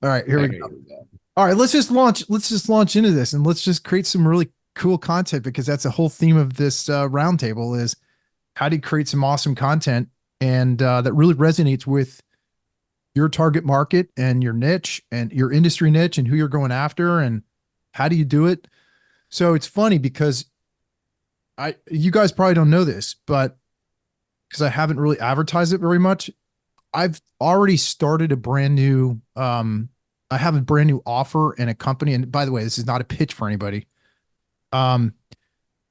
All right, here we Okay, go. here we go. All right, let's just launch into this and let's just create some really cool content because that's the whole theme of this roundtable is how do you create some awesome content and that really resonates with your target market and your niche and your industry niche and who you're going after and how do you do it? So it's funny because you guys probably don't know this, but because I haven't really advertised it very much, I've already started a brand new I have a brand new offer and a company. And by the way, this is not a pitch for anybody. Um,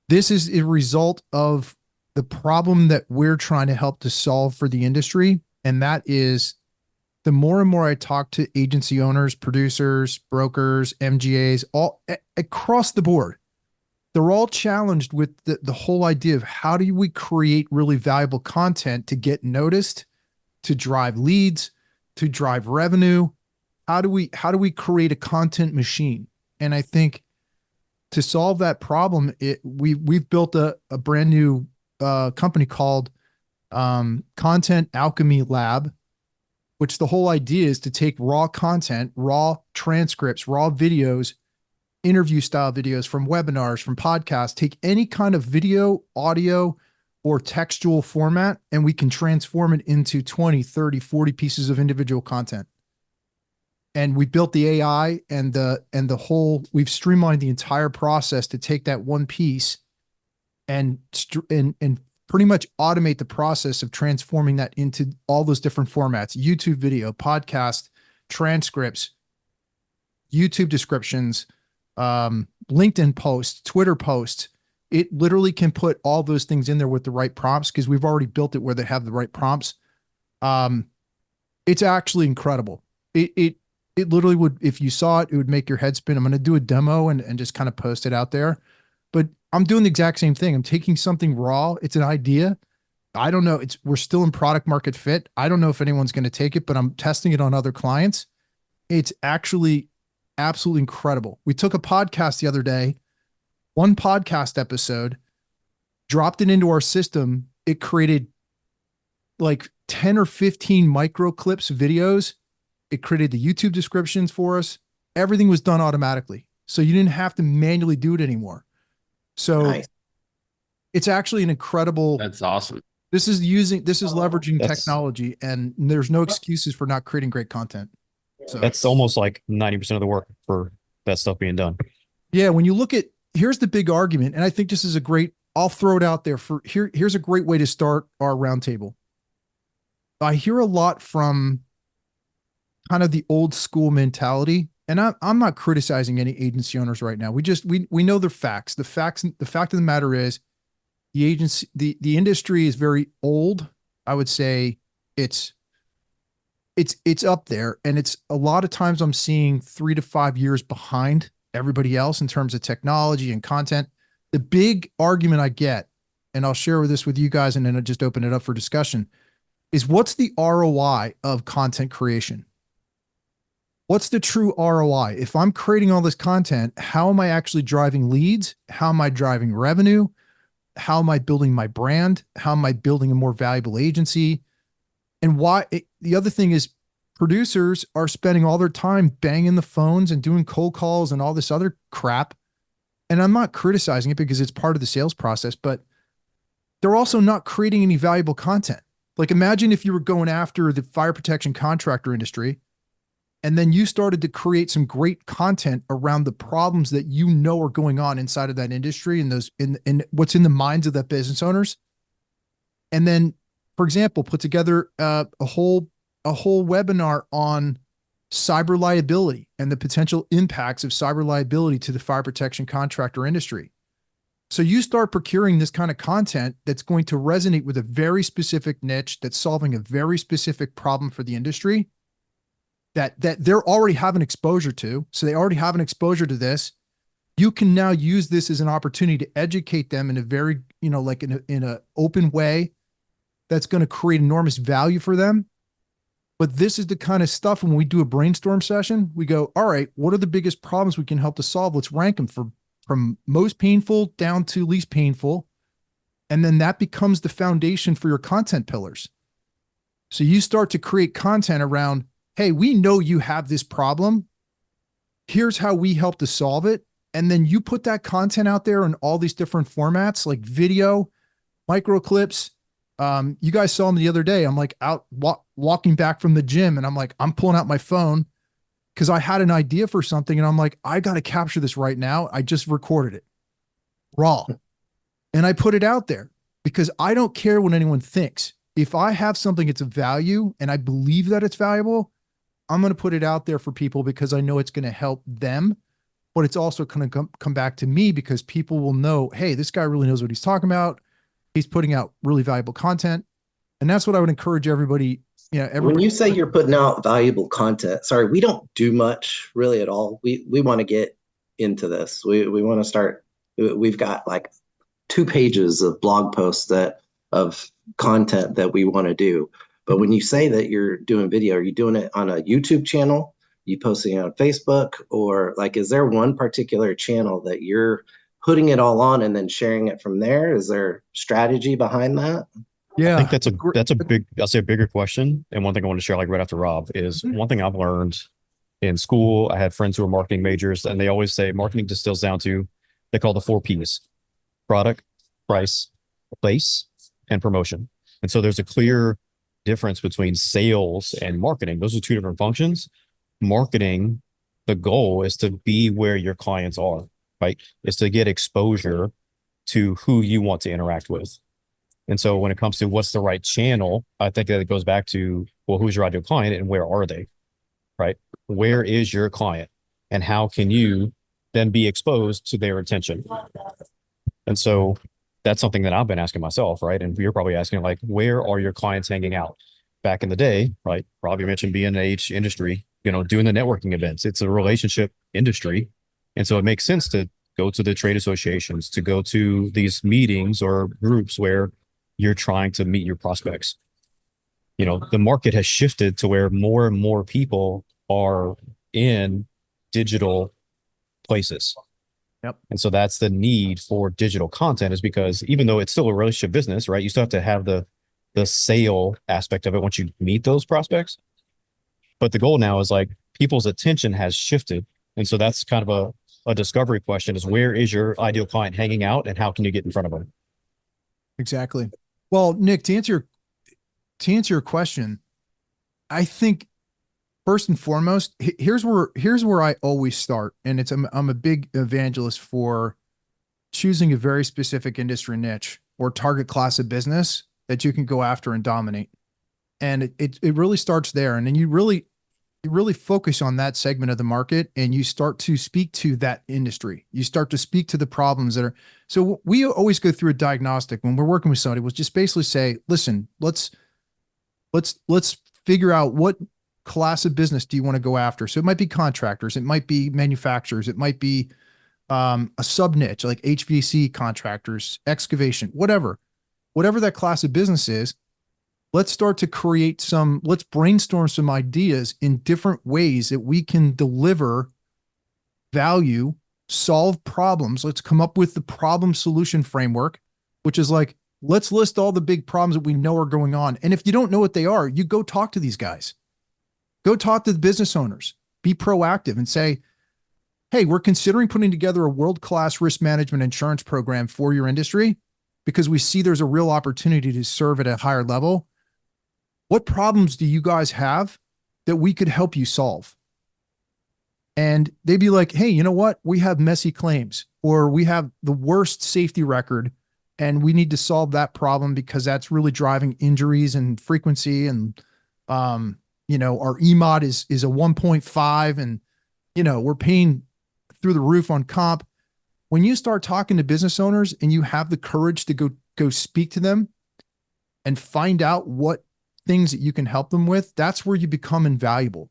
this is a result of the problem that we're trying to help to solve for the industry. And that is the more and more I talk to agency owners, producers, brokers, MGAs, all across the board, they're all challenged with the whole idea of how do we create really valuable content to get noticed, to drive leads, to drive revenue. How do we create a content machine? And I think to solve that problem, we've built a brand new company called Content Alchemy Lab, which the whole idea is to take raw content, raw transcripts, raw videos, interview style videos from webinars, from podcasts, take any kind of video, audio, or textual format, and we can transform it into 20, 30, 40 pieces of individual content. And we built the AI and the whole, we've streamlined the entire process to take that one piece and pretty much automate the process of transforming that into all those different formats: YouTube video, podcast, transcripts, YouTube descriptions, LinkedIn posts, Twitter posts. It literally can put all those things in there with the right prompts because we've already built it where they have the right prompts. Um, it's actually incredible. It literally would, if you saw it, it would make your head spin. I'm going to do a demo and just kind of post it out there. But I'm doing the exact same thing. I'm taking something raw. It's an idea. I don't know. We're still in product market fit. I don't know if anyone's going to take it, but I'm testing it on other clients. It's actually absolutely incredible. We took a podcast the other day, one podcast episode, dropped it into our system. It created like 10 or 15 micro clips, videos. It created the YouTube descriptions for us. Everything was done automatically. So you didn't have to manually do it anymore. So Nice. it's actually an incredible, That's awesome. this is leveraging That's technology and there's no excuses for not creating great content. So that's almost like 90% of the work for that stuff being done. yeah, when you look at, here's the big argument. And I think this is a great, I'll throw it out there for here's a great way to start our roundtable. I hear a lot from kind of the old school mentality. And I'm not criticizing any agency owners right now. We know the facts. The fact of the matter is the agency, the industry is very old. I would say it's it's up there. And it's a lot of times I'm seeing 3 to 5 years behind everybody else in terms of technology and content. The big argument I get, and I'll share this with you guys and then I'll just open it up for discussion, is what's the ROI of content creation? What's the true ROI? If I'm creating all this content, how am I actually driving leads? How am I driving revenue? How am I building my brand? How am I building a more valuable agency? And the other thing is producers are spending all their time banging the phones and doing cold calls and all this other crap. And I'm not criticizing it because it's part of the sales process, but they're also not creating any valuable content. Like imagine if you were going after the fire protection contractor industry and then you started to create some great content around the problems that you know are going on inside of that industry and those in what's in the minds of that business owners. And then, for example, put together a whole webinar on cyber liability and the potential impacts of cyber liability to the fire protection contractor industry. So you start procuring this kind of content that's going to resonate with a very specific niche that's solving a very specific problem for the industry that they're already having exposure to. So they already have an exposure to this. You can now use this as an opportunity to educate them in a very, like in a open way that's going to create enormous value for them. But this is the kind of stuff when we do a brainstorm session, we go, all right, what are the biggest problems we can help to solve? Let's rank them from most painful down to least painful. And then that becomes the foundation for your content pillars. So you start to create content around hey, we know you have this problem. Here's how we help to solve it. And then you put that content out there in all these different formats, like video, micro clips. You guys saw me the other day. I'm like out walking back from the gym, and I'm like, I'm pulling out my phone because I had an idea for something, and I'm like, I got to capture this right now. I just recorded it raw, and I put it out there because I don't care what anyone thinks. If I have something it's of value and I believe that it's valuable, I'm going to put it out there for people because I know it's going to help them. But it's also going to come back to me because people will know, hey, this guy really knows what he's talking about. He's putting out really valuable content. And that's what I would encourage everybody, When everybody. you say you're putting out valuable content, sorry, we don't do much really at all. We want to get into this. We want to start. We've got like 2 pages of blog posts that of content that we want to do. But when you say that you're doing video, are you doing it on a YouTube channel? You posting it on Facebook, or like, is there one particular channel that you're putting it all on and then sharing it from there? Is there strategy behind that? I think Yeah. that's a big, I'll say a bigger question. And one thing I want to share, like right after Rob, is one thing I've learned in school. I had friends who are marketing majors, and they always say marketing distills down to, they call the 4 Ps: product, price, place, and promotion. And so there's a clear difference between sales and marketing. Those are two different functions. Marketing, the goal is to be where your clients are, right? Is to get exposure to who you want to interact with. And so when it comes to what's the right channel, I think that it goes back to, well, who's your ideal client and where are they, right? Where is your client and how can you then be exposed to their attention? And so that's something that I've been asking myself, right? And you're probably asking, like, where are your clients hanging out? Back in the day, right? Rob, you mentioned B&H industry, doing the networking events. It's a relationship industry. And so it makes sense to go to the trade associations, to go to these meetings or groups where you're trying to meet your prospects. The market has shifted to where more and more people are in digital places. Yep. And so that's the need for digital content, is because even though it's still a relationship business, right? You still have to have the sale aspect of it once you meet those prospects. But the goal now is, like, people's attention has shifted. And so that's kind of a discovery question, is where is your ideal client hanging out and how can you get in front of them? Exactly. Well, Nick, to answer your question, I think first and foremost, here's where I always start, and I'm a big evangelist for choosing a very specific industry niche or target class of business that you can go after and dominate. And it really starts there, and then you really focus on that segment of the market, and you start to speak to that industry. You start to speak to the problems that are. So we always go through a diagnostic when we're working with somebody. Was just basically say, listen, let's figure out what class of business do you want to go after. So it might be contractors, it might be manufacturers, it might be a sub niche like HVAC contractors, excavation, whatever that class of business is. Let's start to let's brainstorm some ideas in different ways that we can deliver value, solve problems. Let's come up with the problem solution framework, which is like, let's list all the big problems that we know are going on. And if you don't know what they are, you go talk to these guys. Go talk to the business owners. Be proactive and say, hey, we're considering putting together a world-class risk management insurance program for your industry because we see there's a real opportunity to serve at a higher level. What problems do you guys have that we could help you solve? And they'd be like, hey, you know what? We have messy claims, or we have the worst safety record, and we need to solve that problem because that's really driving injuries and frequency. And, our EMOD is a 1.5, and, we're paying through the roof on comp. When you start talking to business owners and you have the courage to go speak to them and find out what things that you can help them with, that's where you become invaluable.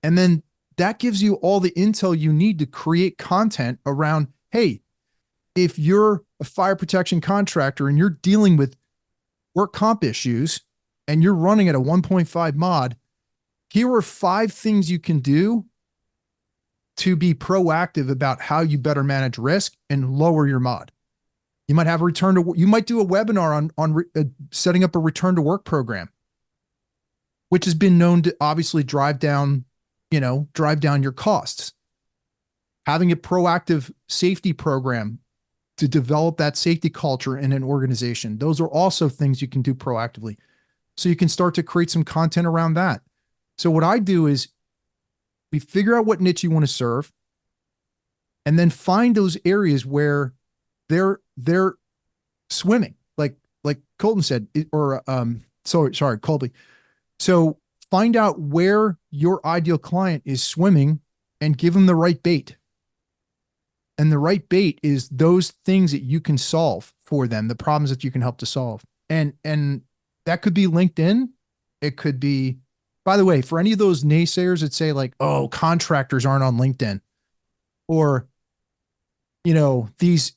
And then that gives you all the intel you need to create content around, hey, if you're a fire protection contractor and you're dealing with work comp issues and you're running at a 1.5 mod, here are 5 things you can do to be proactive about how you better manage risk and lower your mod. You might have you might do a webinar on setting up a return to work program. which has been known to obviously drive down your costs. Having a proactive safety program to develop that safety culture in an organization. Those are also things you can do proactively. So you can start to create some content around that. So what I do is we figure out what niche you want to serve and then find those areas where they're swimming. Like Colton said, sorry, Colby. So find out where your ideal client is swimming and give them the right bait. And the right bait is those things that you can solve for them, the problems that you can help to solve. And that could be LinkedIn. It could be, by the way, for any of those naysayers that say like, oh, contractors aren't on LinkedIn, or these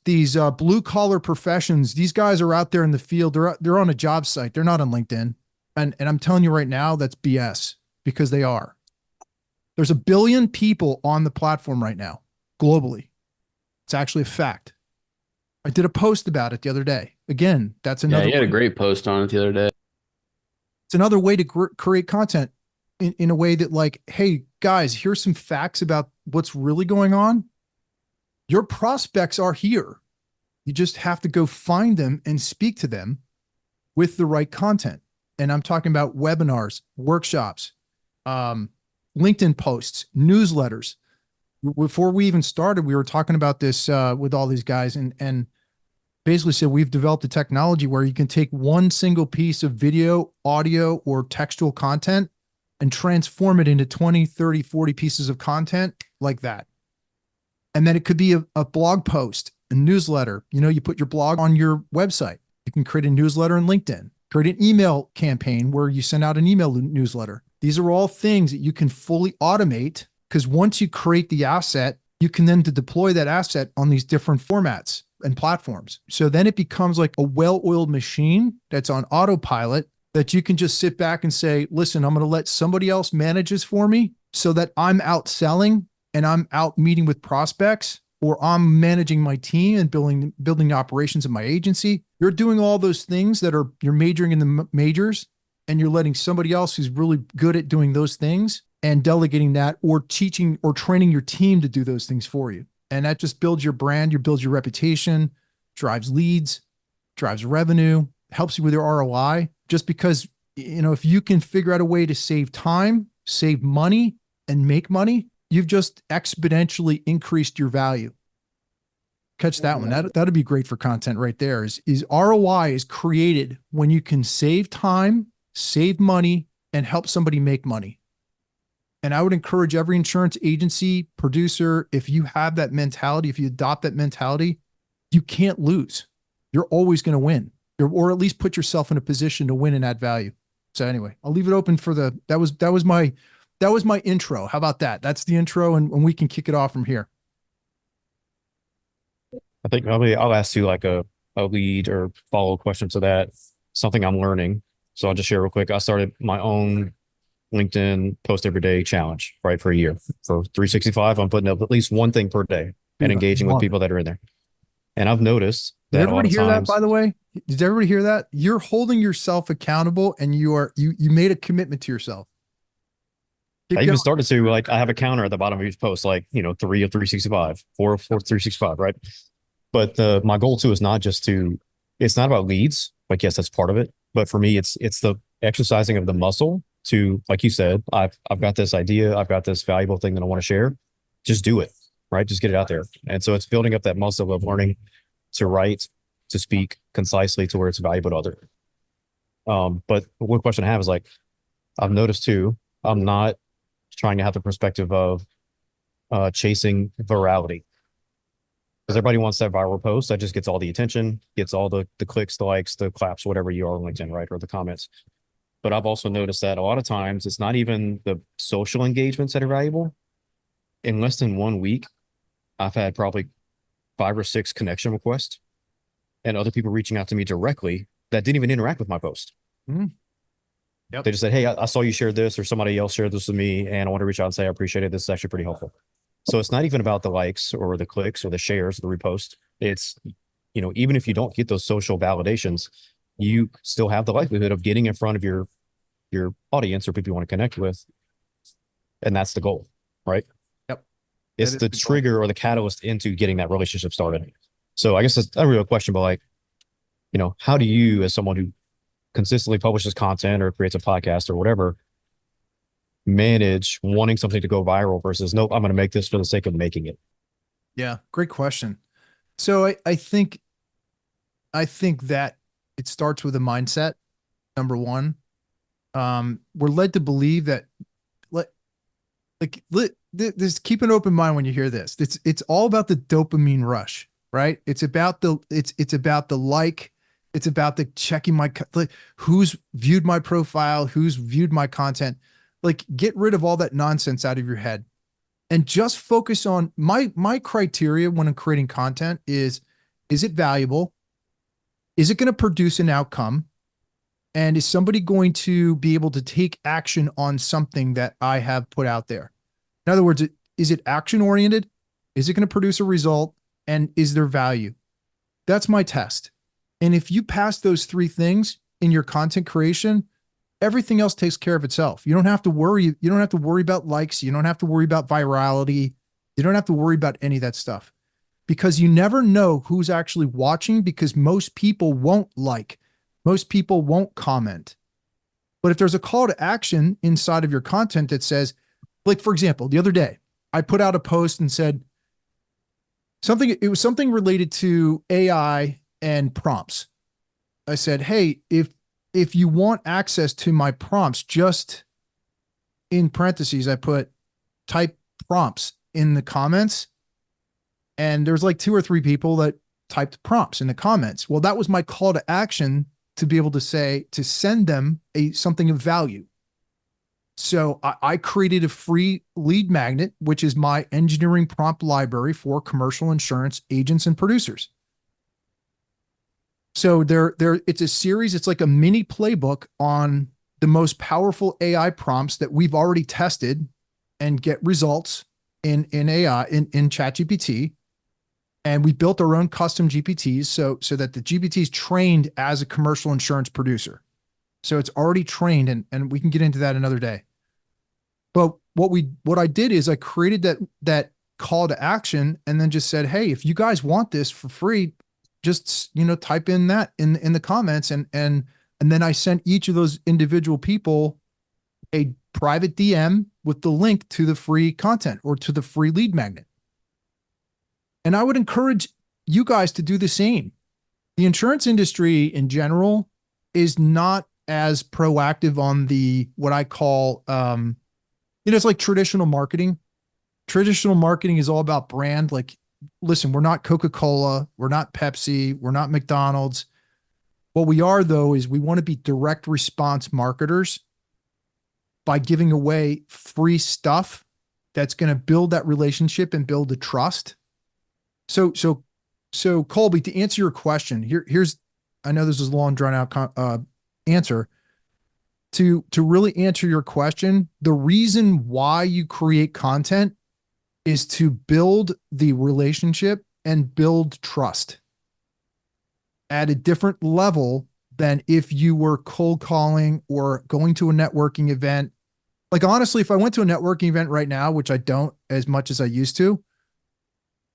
blue collar professions, these guys are out there in the field. They're on a job site. They're not on LinkedIn. And I'm telling you right now, that's BS, because they are. There's 1 billion people on the platform right now, globally. It's actually a fact. I did a post about it the other day. Again, that's another. Yeah, you had a great post on it the other day. It's another way to create content in a way that, like, hey guys, here's some facts about what's really going on. Your prospects are here. You just have to go find them and speak to them with the right content. And I'm talking about webinars, workshops, LinkedIn posts, newsletters. Before we even started, we were talking about this with all these guys, and basically said we've developed a technology where you can take one single piece of video, audio, or textual content and transform it into 20, 30, 40 pieces of content like that. And then it could be a blog post, a newsletter. You put your blog on your website. You can create a newsletter in LinkedIn, create an email campaign where you send out an email newsletter. These are all things that you can fully automate, because once you create the asset, you can then deploy that asset on these different formats and platforms. So then it becomes like a well-oiled machine that's on autopilot that you can just sit back and say, listen, I'm going to let somebody else manage this for me so that I'm out selling and I'm out meeting with prospects, or I'm managing my team and building operations in my agency. You're doing all those things you're majoring in the majors, and you're letting somebody else who's really good at doing those things and delegating that, or teaching or training your team to do those things for you. And that just builds your brand, builds your reputation, drives leads, drives revenue, helps you with your ROI. Just because, if you can figure out a way to save time, save money, and make money, you've just exponentially increased your value. Catch that one. That'd be great for content right there. Is ROI is created when you can save time, save money, and help somebody make money. And I would encourage every insurance agency, producer, if you have that mentality, if you adopt that mentality, you can't lose. You're always going to win, or at least put yourself in a position to win and add value. So anyway, I'll leave it open for that was my intro. How about that? That's the intro, and we can kick it off from here. I think probably I'll ask you like a lead or follow question to that, something I'm learning. So I'll just share real quick. I started my own LinkedIn post every day challenge, right? For a year. For 365, I'm putting up at least one thing per day and engaging with people that are in there. And I've noticed that Did everybody hear times, that, by the way? Did everybody hear that? You're holding yourself accountable, and you made a commitment to yourself. I even started to, like, I have a counter at the bottom of each post, like, 3 of 365, 4 of 365, right? But my goal too is not just it's not about leads. Like, yes, that's part of it. But for me, it's the exercising of the muscle to, like you said, I've got this idea, I've got this valuable thing that I want to share. Just do it, right? Just get it out there. And so it's building up that muscle of learning to write, to speak concisely to where it's valuable to others. But one question I have is, like, I've noticed too, I'm not trying to have the perspective of chasing virality. Because everybody wants that viral post that just gets all the attention, gets all the clicks, the likes, the claps, whatever you are on LinkedIn, right? Or the comments. But I've also noticed that a lot of times it's not even the social engagements that are valuable. In less than 1 week, I've had probably 5 or 6 connection requests and other people reaching out to me directly that didn't even interact with my post. Mm-hmm. Yep. They just said, hey, I saw you shared this, or somebody else shared this with me, and I want to reach out and say I appreciate it. This is actually pretty helpful. So it's not even about the likes or the clicks or the shares, or the repost. It's, even if you don't get those social validations, you still have the likelihood of getting in front of your your audience or people you want to connect with. And that's the goal, right? Yep. It's That is the the goal. trigger or the catalyst into getting that relationship started. So I guess that's a real question, but like, how do you, as someone who consistently publishes content or creates a podcast or whatever, manage wanting something to go viral versus, nope, I'm going to make this for the sake of making it? Yeah, great question. So I think that it starts with a mindset. Number one, we're led to believe that this keep an open mind when you hear this. It's all about the dopamine rush, right? It's about the like, it's about the checking who's viewed my profile, who's viewed my content. Like, get rid of all that nonsense out of your head and just focus on my criteria when I'm creating content is it valuable? Is it going to produce an outcome? And is somebody going to be able to take action on something that I have put out there? In other words, is it action oriented? Is it going to produce a result? And is there value? That's my test. And if you pass those three things in your content creation, everything else takes care of itself. You don't have to worry. You don't have to worry about likes. You don't have to worry about virality. You don't have to worry about any of that stuff because you never know who's actually watching because most people won't like. Most people won't comment. But if there's a call to action inside of your content that says, like, for example, the other day, I put out a post and said it was something related to AI and prompts. I said, hey, if you want access to my prompts, just in parentheses, I put type prompts in the comments. And there's like 2 or 3 people that typed prompts in the comments. Well, that was my call to action to be able to send them something of value. So I created a free lead magnet, which is my engineering prompt library for commercial insurance agents and producers. So it's a series. It's like a mini playbook on the most powerful AI prompts that we've already tested and get results in AI in ChatGPT. And we built our own custom GPTs so that the GPT is trained as a commercial insurance producer. So it's already trained, and we can get into that another day. But what I did is I created that call to action and then just said, hey, if you guys want this for free, just type in that in the comments, and then I sent each of those individual people a private DM with the link to the free content or to the free lead magnet. And I would encourage you guys to do the same. The insurance industry in general is not as proactive on what I call, it's like traditional marketing. Traditional marketing is all about brand. Like, listen, we're not Coca-Cola. We're not Pepsi. We're not McDonald's. What we are, though, is we want to be direct response marketers by giving away free stuff that's going to build that relationship and build the trust. So Colby, to answer your question, here's, I know this is a long drawn out answer. To really answer your question, the reason why you create content is to build the relationship and build trust at a different level than if you were cold calling or going to a networking event. Like, honestly, if I went to a networking event right now, which I don't as much as I used to,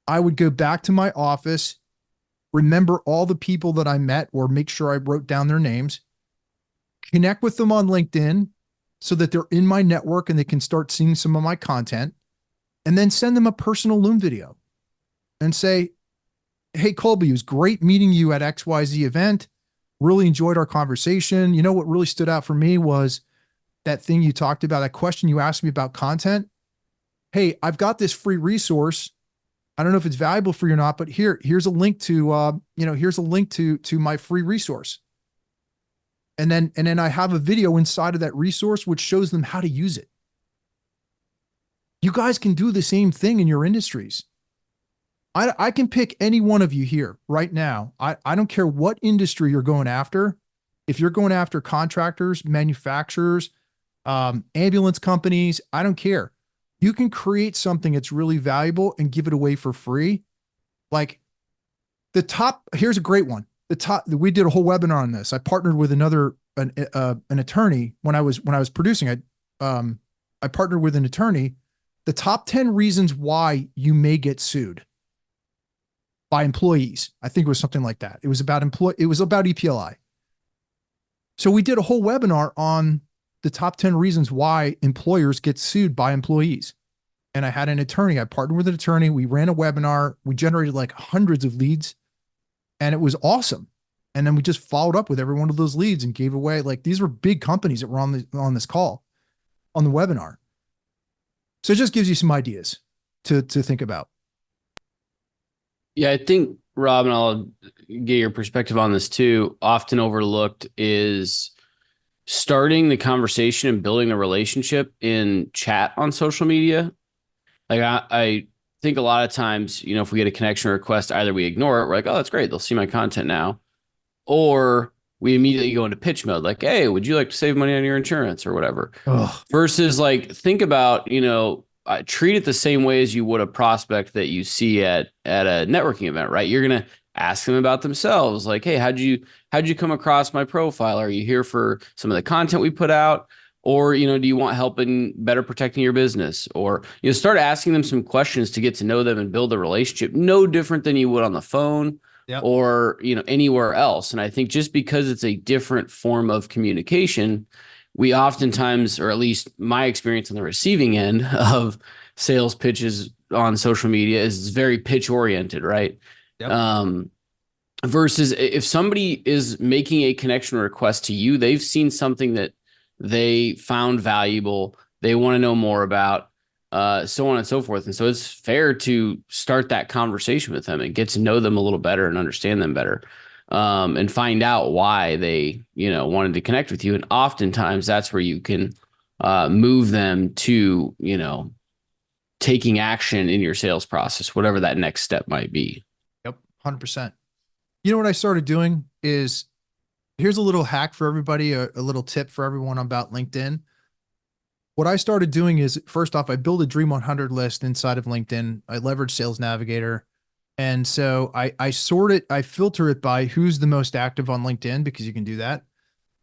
I would go back to my office, remember all the people that I met or make sure I wrote down their names, connect with them on LinkedIn so that they're in my network and they can start seeing some of my content, and then send them a personal Loom video and say, hey, Colby, it was great meeting you at XYZ event. Really enjoyed our conversation. You know what really stood out for me was that thing you talked about, that question you asked me about content. Hey, I've got this free resource. I don't know if it's valuable for you or not, but here's a link to, here's a link to my free resource. And then I have a video inside of that resource, which shows them how to use it. You guys can do the same thing in your industries. I can pick any one of you here right now. I don't care what industry you're going after. If you're going after contractors, manufacturers, ambulance companies, I don't care. You can create something that's really valuable and give it away for free. Like here's a great one. We did a whole webinar on this. I partnered with another an attorney when I was producing. I partnered with an attorney. The top 10 reasons why you may get sued by employees. I think it was something like that. It was about EPLI. So we did a whole webinar on the top 10 reasons why employers get sued by employees. And I had an attorney. I partnered with an attorney. We ran a webinar. We generated like hundreds of leads, and it was awesome. And then we just followed up with every one of those leads and gave away, like, these were big companies that were on this call, on the webinar. So it just gives you some ideas to think about. Yeah, I think, Rob, and I'll get your perspective on this too, often overlooked is starting the conversation and building a relationship in chat on social media. Like I think a lot of times, if we get a connection request, either we ignore it, we're like, oh, that's great, they'll see my content now. Or we immediately go into pitch mode, like, hey, would you like to save money on your insurance or whatever? Ugh. Versus like, think about, treat it the same way as you would a prospect that you see at a networking event, right? You're going to ask them about themselves. Like, hey, how'd you come across my profile? Are you here for some of the content we put out? Or, do you want help in better protecting your business? Or, start asking them some questions to get to know them and build a relationship, no different than you would on the phone. Yep. Or, anywhere else. And I think just because it's a different form of communication, we oftentimes, or at least my experience on the receiving end of sales pitches on social media, is very pitch oriented, right? Yep. Versus if somebody is making a connection request to you, they've seen something that they found valuable, they want to know more about, so on and so forth. And so it's fair to start that conversation with them and get to know them a little better and understand them better, and find out why they, wanted to connect with you. And oftentimes that's where you can move them to, taking action in your sales process, whatever that next step might be. Yep, 100%. You know what I started doing is, here's a little hack for everybody, a little tip for everyone about LinkedIn. What I started doing is, first off, I build a Dream 100 list inside of LinkedIn. I leverage Sales Navigator. And so I sort it, I filter it by who's the most active on LinkedIn, because you can do that.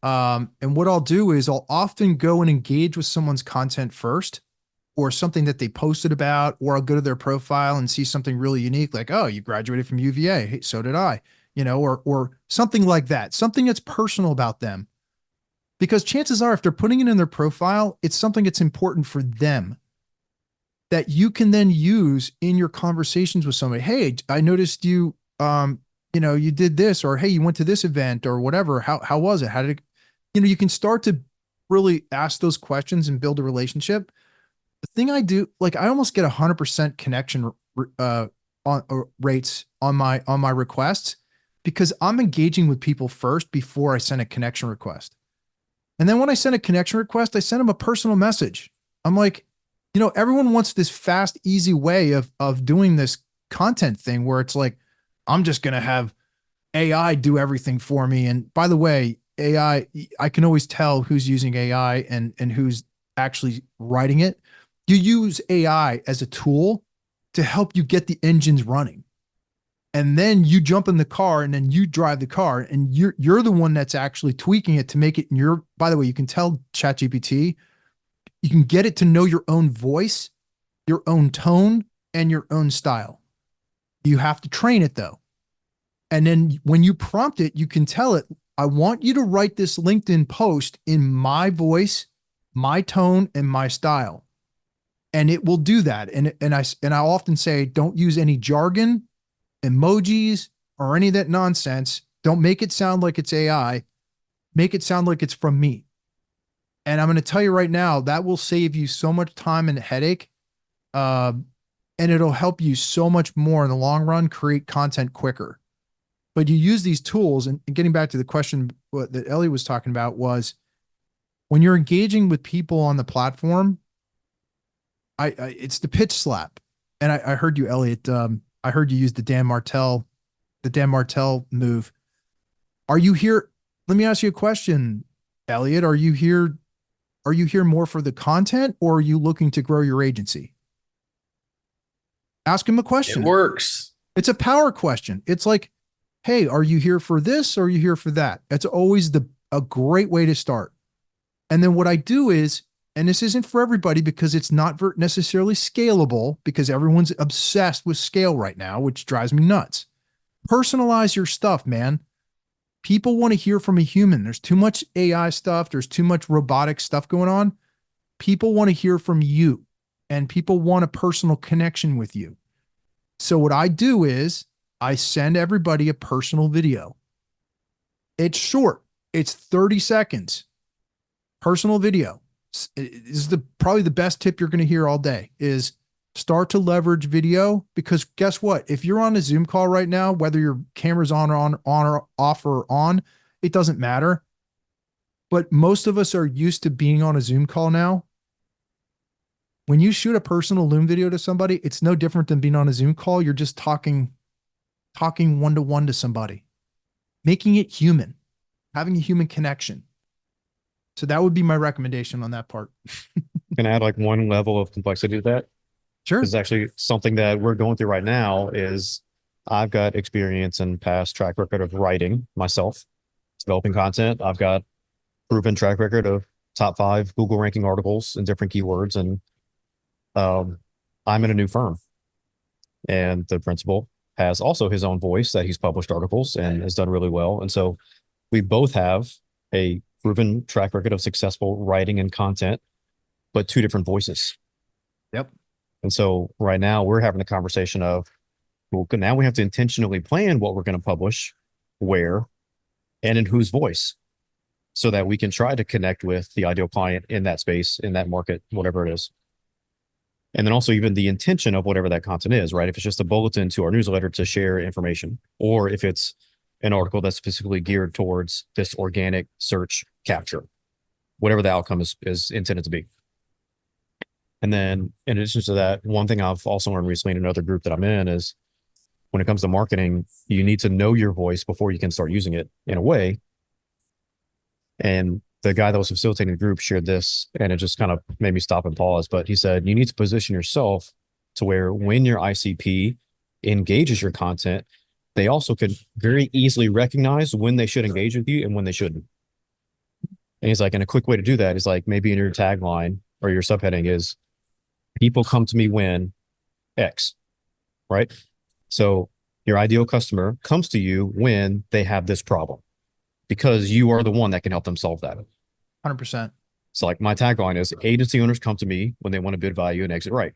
And what I'll do is I'll often go and engage with someone's content first, or something that they posted about, or I'll go to their profile and see something really unique, like, oh, you graduated from UVA. Hey, so did I, or something like that, something that's personal about them. Because chances are, if they're putting it in their profile, it's something that's important for them that you can then use in your conversations with somebody. Hey, I noticed you, you did this, or, hey, you went to this event or whatever. How was it? How did it, you can start to really ask those questions and build a relationship. The thing I do, like, I almost get 100% connection rates on my requests, because I'm engaging with people first before I send a connection request. And then when I send a connection request, I send them a personal message. I'm like, everyone wants this fast, easy way of doing this content thing where it's like, I'm just going to have AI do everything for me. And by the way, AI, I can always tell who's using AI and who's actually writing it. You use AI as a tool to help you get the engines running. And then you jump in the car and then you drive the car, and you're the one that's actually tweaking it to make it in your, by the way, you can tell ChatGPT, you can get it to know your own voice, your own tone, and your own style. You have to train it though. And then when you prompt it, you can tell it, I want you to write this LinkedIn post in my voice, my tone, and my style. And it will do that. And I often say, don't use any jargon, emojis, or any of that nonsense. Don't make it sound like it's AI. Make it sound like it's from me. And I'm going to tell you right now, that will save you so much time and headache. And it'll help you so much more in the long run, create content quicker. But you use these tools, and getting back to the question that Ellie was talking about, was when you're engaging with people on the platform, it's the pitch slap. And I heard you, Elliot. I heard you use the Dan Martell move. Are you here? Let me ask you a question, Elliot. Are you here more for the content, or are you looking to grow your agency? Ask him a question. It works. It's a power question. It's like, hey, are you here for this, or are you here for that? It's always the a great way to start. And then what I do is, and this isn't for everybody because it's not necessarily scalable because everyone's obsessed with scale right now, which drives me nuts. Personalize your stuff, man. People want to hear from a human. There's too much AI stuff. There's too much robotic stuff going on. People want to hear from you and people want a personal connection with you. So what I do is I send everybody a personal video. It's short. It's 30 seconds. Personal video. This is probably the best tip you're going to hear all day is start to leverage video, because guess what? If you're on a Zoom call right now, whether your camera's on or off or on, it doesn't matter. But most of us are used to being on a Zoom call now. When you shoot a personal Loom video to somebody, it's no different than being on a Zoom call. You're just talking one-to-one to somebody, making it human, having a human connection. So that would be my recommendation on that part. Can I add like one level of complexity to that? Sure. It's actually something that we're going through right now is I've got experience and past track record of writing myself, developing content. I've got proven track record of top 5 Google ranking articles in different keywords. And I'm in a new firm. And the principal has also his own voice that he's published articles and has done really well. And so we both have a proven track record of successful writing and content, but 2 different voices. Yep. And so right now we're having the conversation of, well, now we have to intentionally plan what we're going to publish, where, and in whose voice, so that we can try to connect with the ideal client in that space, in that market, whatever it is. And then also even the intention of whatever that content is, right? If it's just a bulletin to our newsletter to share information, or if it's an article that's specifically geared towards this organic search capture, whatever the outcome is intended to be. And then in addition to that, one thing I've also learned recently in another group that I'm in is when it comes to marketing, you need to know your voice before you can start using it in a way. And the guy that was facilitating the group shared this, and it just kind of made me stop and pause. But he said, you need to position yourself to where when your ICP engages your content, they also can very easily recognize when they should engage with you and when they shouldn't. And he's like, and a quick way to do that is like maybe in your tagline or your subheading is, people come to me when X, right? So your ideal customer comes to you when they have this problem, because you are the one that can help them solve that. 100%. So like my tagline is, agency owners come to me when they want to bid value and exit right.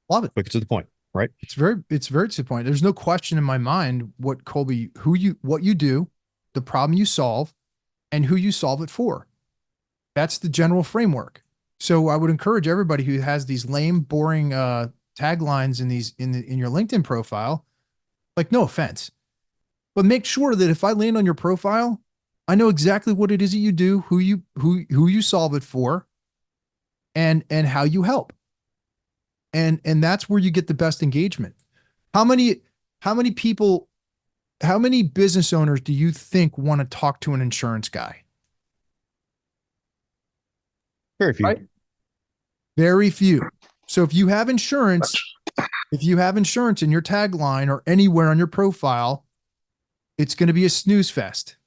Love it. Quick to the point, right? It's very to the point. There's no question in my mind what you do, the problem you solve, and who you solve it for. That's the general framework. So I would encourage everybody who has these lame, boring taglines in your LinkedIn profile, like, no offense, but make sure that if I land on your profile, I know exactly what it is that you do, who you solve it for, and how you help. And that's where you get the best engagement. How many business owners do you think want to talk to an insurance guy? Very few. Right? Very few. So if you have insurance in your tagline or anywhere on your profile, it's going to be a snooze fest,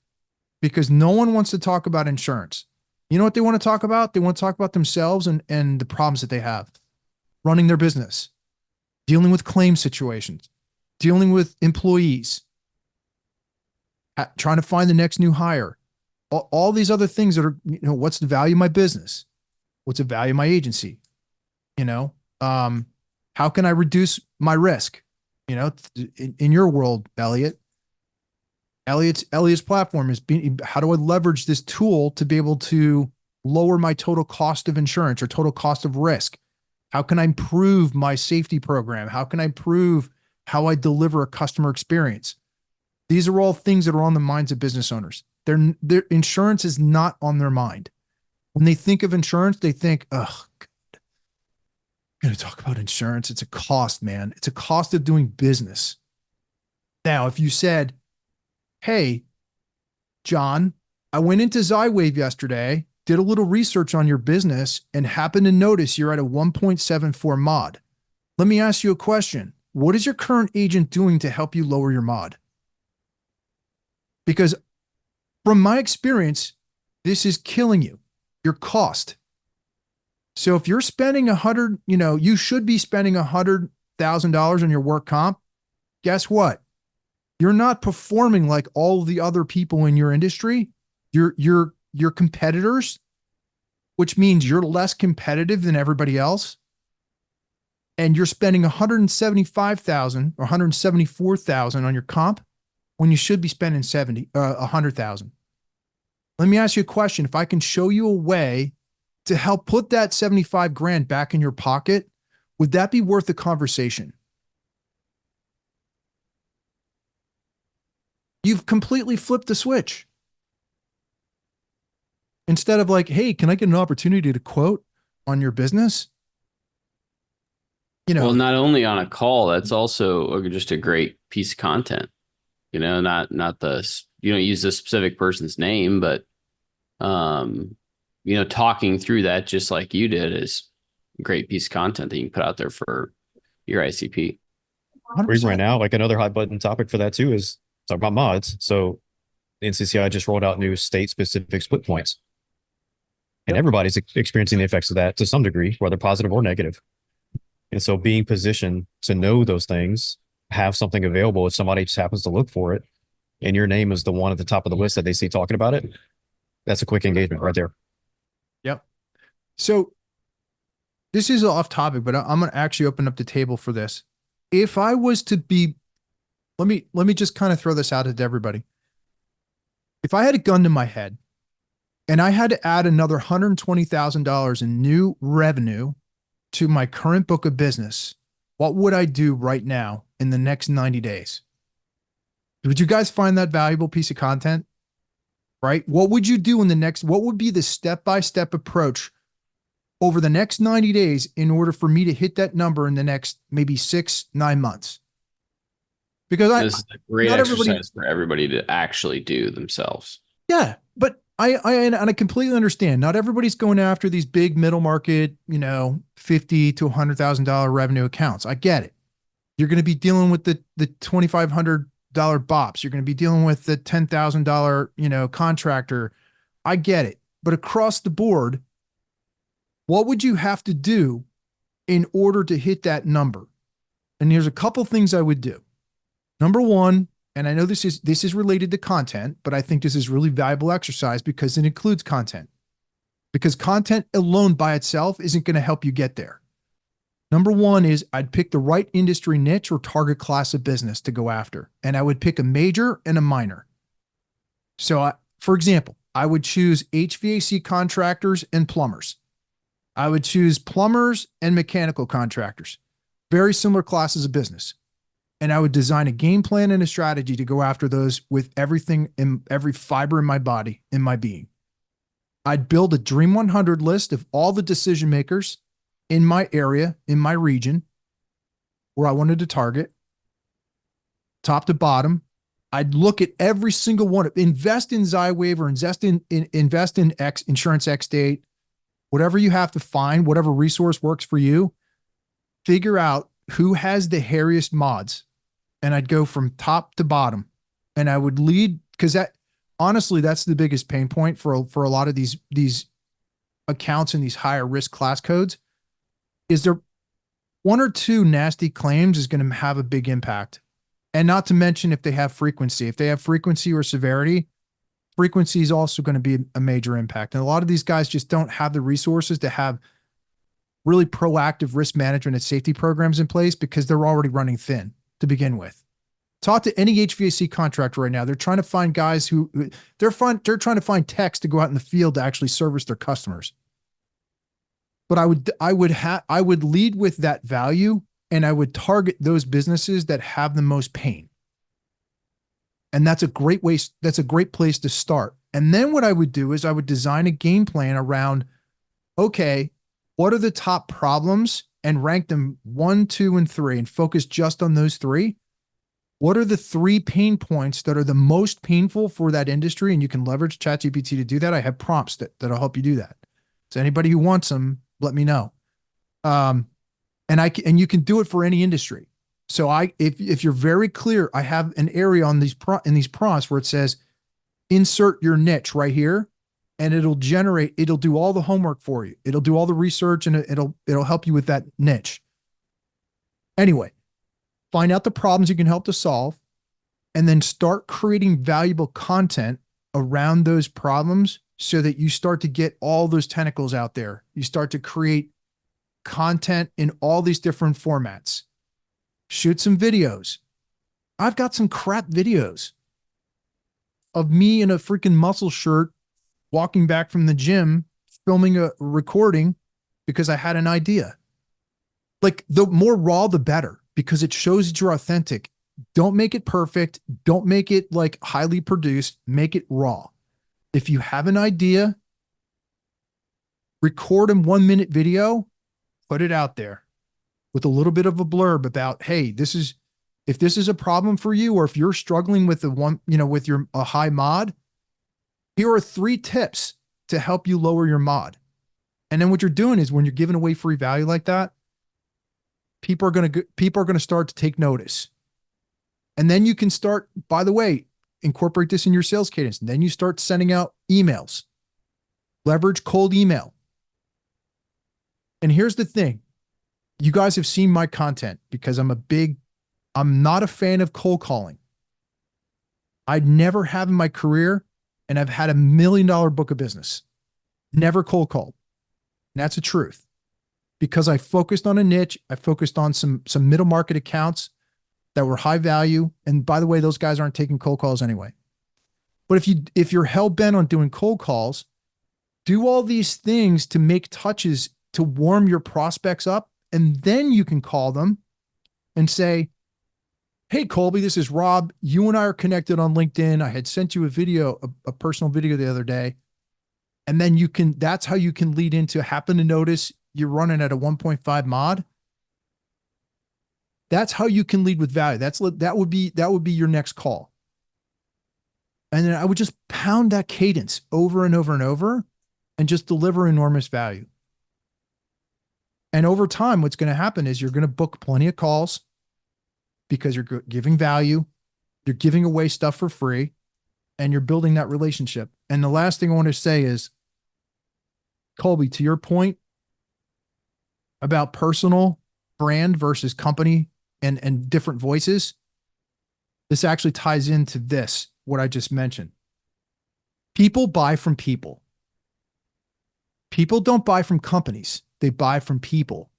because no one wants to talk about insurance. You know what they want to talk about? They want to talk about themselves and the problems that they have running their business, dealing with claim situations, dealing with employees, trying to find the next new hire, all these other things that are, what's the value of my business? What's the value of my agency? How can I reduce my risk? In your world, Elliot's platform is how do I leverage this tool to be able to lower my total cost of insurance or total cost of risk? How can I improve my safety program? How can I improve how I deliver a customer experience? These are all things that are on the minds of business owners. Their insurance is not on their mind. When they think of insurance, they think, oh, God, I'm going to talk about insurance. It's a cost, man. It's a cost of doing business. Now, if you said, hey, John, I went into Zywave yesterday, did a little research on your business, and happened to notice you're at a 1.74 mod. Let me ask you a question. What is your current agent doing to help you lower your mod? Because From my experience, this is killing you, your cost. So if you're spending you should be spending $100,000 on your work comp. Guess what? You're not performing like all of the other people in your industry. Your competitors, which means you're less competitive than everybody else. And you're spending $175,000 or $174,000 on your comp when you should be spending $100,000. Let me ask you a question. If I can show you a way to help put that 75 grand back in your pocket, would that be worth the conversation? You've completely flipped the switch. Instead of like, hey, can I get an opportunity to quote on your business? Well, not only on a call, that's also just a great piece of content. Not you don't use a specific person's name, but talking through that just like you did is a great piece of content that you can put out there for your ICP. 100%. Right now, like another hot button topic for that too is talk about mods. So the NCCI just rolled out new state specific split points. And everybody's experiencing the effects of that to some degree, whether positive or negative. And so being positioned to know those things, have something available if somebody just happens to look for it, and your name is the one at the top of the list that they see talking about it, that's a quick engagement right there. Yep. So this is off topic, but I'm going to actually open up the table for this. If I was to be, let me just kind of throw this out to everybody. If I had a gun to my head and I had to add another $120,000 in new revenue to my current book of business, what would I do right now in the next 90 days? Would you guys find that valuable piece of content? Right? What would you do what would be the step-by-step approach over the next 90 days in order for me to hit that number in the next maybe 6-9 months? Because this is a great exercise for everybody to actually do themselves. Yeah, but I completely understand. Not everybody's going after these big middle market, $50,000 to $100,000 revenue accounts. I get it. You're going to be dealing with the $2,500 bops. You're going to be dealing with the $10,000, contractor. I get it. But across the board, what would you have to do in order to hit that number? And here's a couple things I would do. Number one, and I know this is related to content, but I think this is really valuable exercise because it includes content. Because content alone by itself isn't going to help you get there. Number one is I'd pick the right industry niche or target class of business to go after. And I would pick a major and a minor. So for example, I would choose HVAC contractors and plumbers. I would choose plumbers and mechanical contractors. Very similar classes of business. And I would design a game plan and a strategy to go after those with everything in every fiber in my body, in my being. I'd build a Dream 100 list of all the decision makers in my area, in my region, where I wanted to target, top to bottom. I'd look at every single one, invest in XyWave or invest in X Insurance X Date, whatever you have to find, whatever resource works for you. Figure out who has the hairiest mods, and I'd go from top to bottom, and I would lead because honestly, that's the biggest pain point for a lot of these accounts in these higher risk class codes. Is there one or two nasty claims is going to have a big impact, and not to mention if they have frequency. If they have frequency or severity, frequency is also going to be a major impact. And a lot of these guys just don't have the resources to have really proactive risk management and safety programs in place because they're already running thin to begin with. Talk to any HVAC contractor right now. They're trying to find guys they're trying to find techs to go out in the field to actually service their customers. But I would lead with that value, and I would target those businesses that have the most pain. And that's a great place to start. And then what I would do is I would design a game plan around, okay, what are the top problems, and rank them 1, 2, and 3 and focus just on those 3. What are the 3 pain points that are the most painful for that industry? And you can leverage ChatGPT to do that. I have prompts that'll help you do that. So anybody who wants them, let me know. And you can do it for any industry. So if you're very clear, I have an area in these prompts where it says, insert your niche right here, and it'll do all the homework for you. It'll do all the research, and it'll help you with that niche. Anyway, find out the problems you can help to solve, and then start creating valuable content around those problems so that you start to get all those tentacles out there. You start to create content in all these different formats. Shoot some videos. I've got some crap videos of me in a freaking muscle shirt walking back from the gym, filming a recording because I had an idea. Like, the more raw, the better, because it shows that you're authentic. Don't make it perfect. Don't make it like highly produced. Make it raw. If you have an idea, record a 1-minute video, put it out there with a little bit of a blurb about, hey, if this is a problem for you, or if you're struggling with with a high mod, here are 3 tips to help you lower your mod. And then what you're doing is, when you're giving away free value like that, people are going to start to take notice. And then you can start, by the way, incorporate this in your sales cadence. And then you start sending out emails. Leverage cold email. And here's the thing. You guys have seen my content, because I'm not a fan of cold calling. I never have in my career, and I've had $1 million book of business. Never cold called. And that's the truth. Because I focused on a niche. I focused on some middle market accounts that were high value. And by the way, those guys aren't taking cold calls anyway. But if you're hell bent on doing cold calls, do all these things to make touches to warm your prospects up, and then you can call them and say, hey, Colby, this is Rob. You and I are connected on LinkedIn. I had sent you a video, a personal video the other day. And then that's how you can lead into, happen to notice you're running at a 1.5 mod. That's how you can lead with value. That would be your next call. And then I would just pound that cadence over and over and over, and just deliver enormous value. And over time, what's going to happen is you're going to book plenty of calls, because you're giving value, you're giving away stuff for free, and you're building that relationship. And the last thing I want to say is, Colby, to your point about personal brand versus company and different voices, this actually ties into what I just mentioned. People buy from people. People don't buy from companies. They buy from people.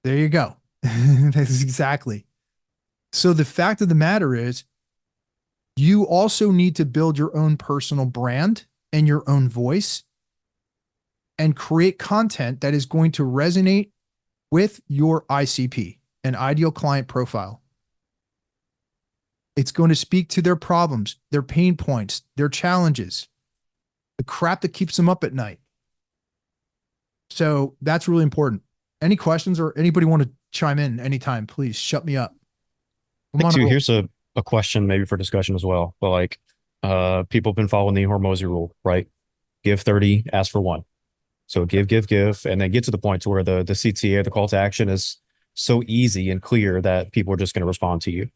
There you go. That's exactly. So the fact of the matter is, you also need to build your own personal brand and your own voice, and create content that is going to resonate with your ICP, an ideal client profile. It's going to speak to their problems, their pain points, their challenges, the crap that keeps them up at night. So that's really important. Any questions, or anybody want to chime in anytime, please shut me up. I think too, here's a question maybe for discussion as well. But like, people have been following the Hormozy rule, right? Give 30, ask for 1. So give, and then get to the point to where the CTA, the call to action, is so easy and clear that people are just going to respond to you.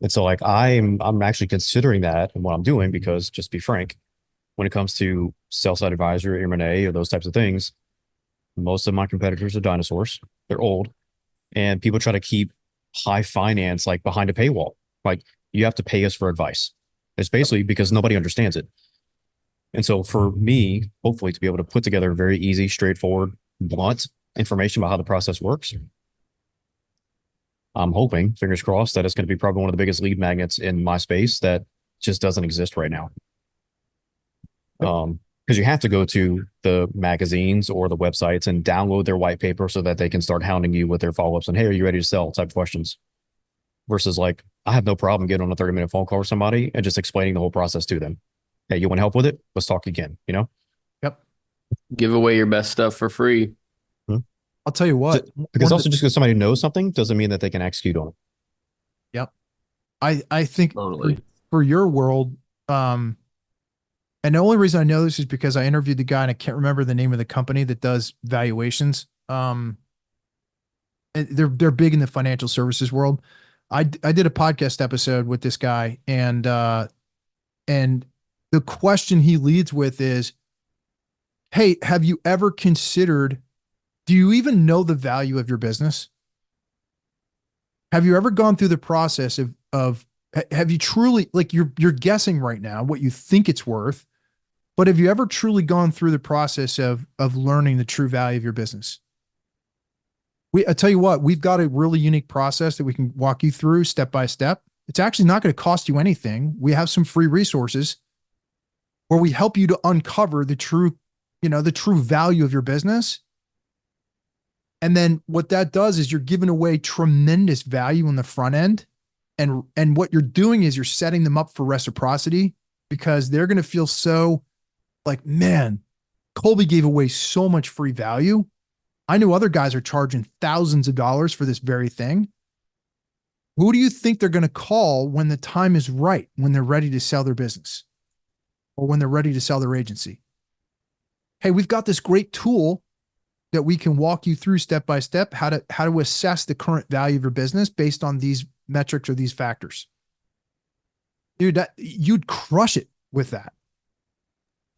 And so like, I'm actually considering that and what I'm doing, because, just be frank, when it comes to sell side advisor, M&A, or those types of things, most of my competitors are dinosaurs. They're old, and people try to keep high finance like behind a paywall. Like, you have to pay us for advice. It's basically because nobody understands it. And so for me, hopefully, to be able to put together very easy, straightforward, blunt information about how the process works, I'm hoping, fingers crossed, that it's going to be probably one of the biggest lead magnets in my space that just doesn't exist right now. Because you have to go to the magazines or the websites and download their white paper so that they can start hounding you with their follow-ups and, hey, are you ready to sell type questions. Versus like, I have no problem getting on a 30-minute phone call with somebody and just explaining the whole process to them. Hey, you want help with it? Let's talk again, Yep. Give away your best stuff for free. I'll tell you what. Because also, just because somebody knows something doesn't mean that they can execute on it. Yep. I think Totally. for your world, and the only reason I know this is because I interviewed the guy, and I can't remember the name of the company that does valuations. And they're big in the financial services world. I did a podcast episode with this guy, and And the question he leads with is, hey, have you ever considered, do you even know the value of your business? Have you ever gone through the process of have you truly, like, you're guessing right now what you think it's worth, but have you ever truly gone through the process of learning the true value of your business? I tell you what, we've got a really unique process that we can walk you through step by step. It's actually not going to cost you anything. We have some free resources where we help you to uncover the true, the true value of your business. And then what that does is you're giving away tremendous value on the front end. And what you're doing is you're setting them up for reciprocity, because they're going to feel so like, man, Colby gave away so much free value. I know other guys are charging thousands of dollars for this very thing. Who do you think they're going to call when the time is right, when they're ready to sell their business or when they're ready to sell their agency? Hey, we've got this great tool that we can walk you through step by step how to assess the current value of your business based on these metrics or these factors. Dude, you'd crush it with that.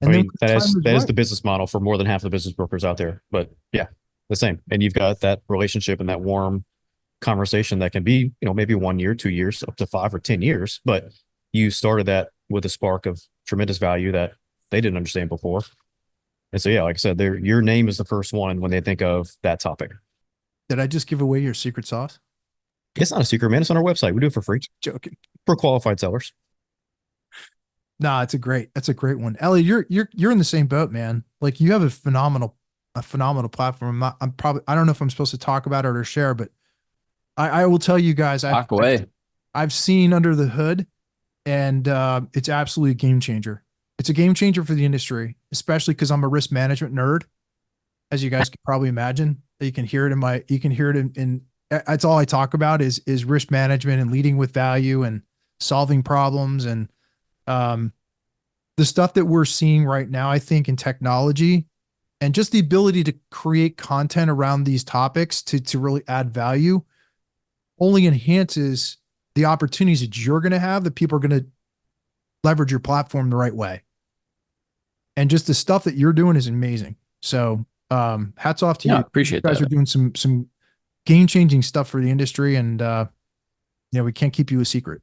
And I mean, that is the business model for more than half the business brokers out there. But yeah, the same. And you've got that relationship and that warm conversation that can be, maybe 1 year, 2 years, up to 5 or 10 years. But you started that with a spark of tremendous value that they didn't understand before. And so, yeah, like I said, your name is the first one when they think of that topic. Did I just give away your secret sauce? It's not a secret, man. It's on our website. We do it for free. Joking. For qualified sellers. Nah, that's a great one. Ellie, you're in the same boat, man. Like, you have a phenomenal platform. I don't know if I'm supposed to talk about it or share, but I will tell you guys, I've seen under the hood, and it's absolutely a game changer. It's a game changer for the industry, especially because I'm a risk management nerd, as you guys can probably imagine. You can hear it in that's all I talk about is risk management and leading with value and solving problems. And the stuff that we're seeing right now, I think, in technology and just the ability to create content around these topics to really add value only enhances the opportunities that you're going to have, that people are going to leverage your platform the right way. And just the stuff that you're doing is amazing. So hats off to you. Appreciate that. You guys are doing some game-changing stuff for the industry, and we can't keep you a secret.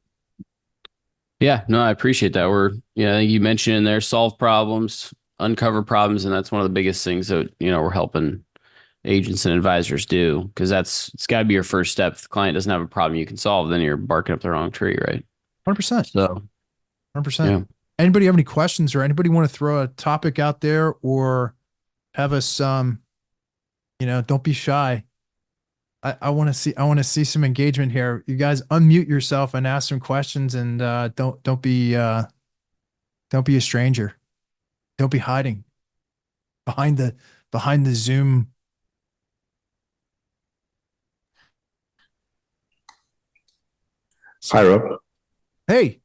Yeah, no, I appreciate that. You mentioned in there, solve problems, uncover problems, and that's one of the biggest things that, we're helping agents and advisors do, because it's got to be your first step. If the client doesn't have a problem you can solve, then you're barking up the wrong tree, right? 100%. So 100%. Yeah. Anybody have any questions, or anybody want to throw a topic out there, or have us, don't be shy. I want to see some engagement here. You guys unmute yourself and ask some questions, and don't be a stranger. Don't be hiding behind the Zoom. Hi, Rob. Hey,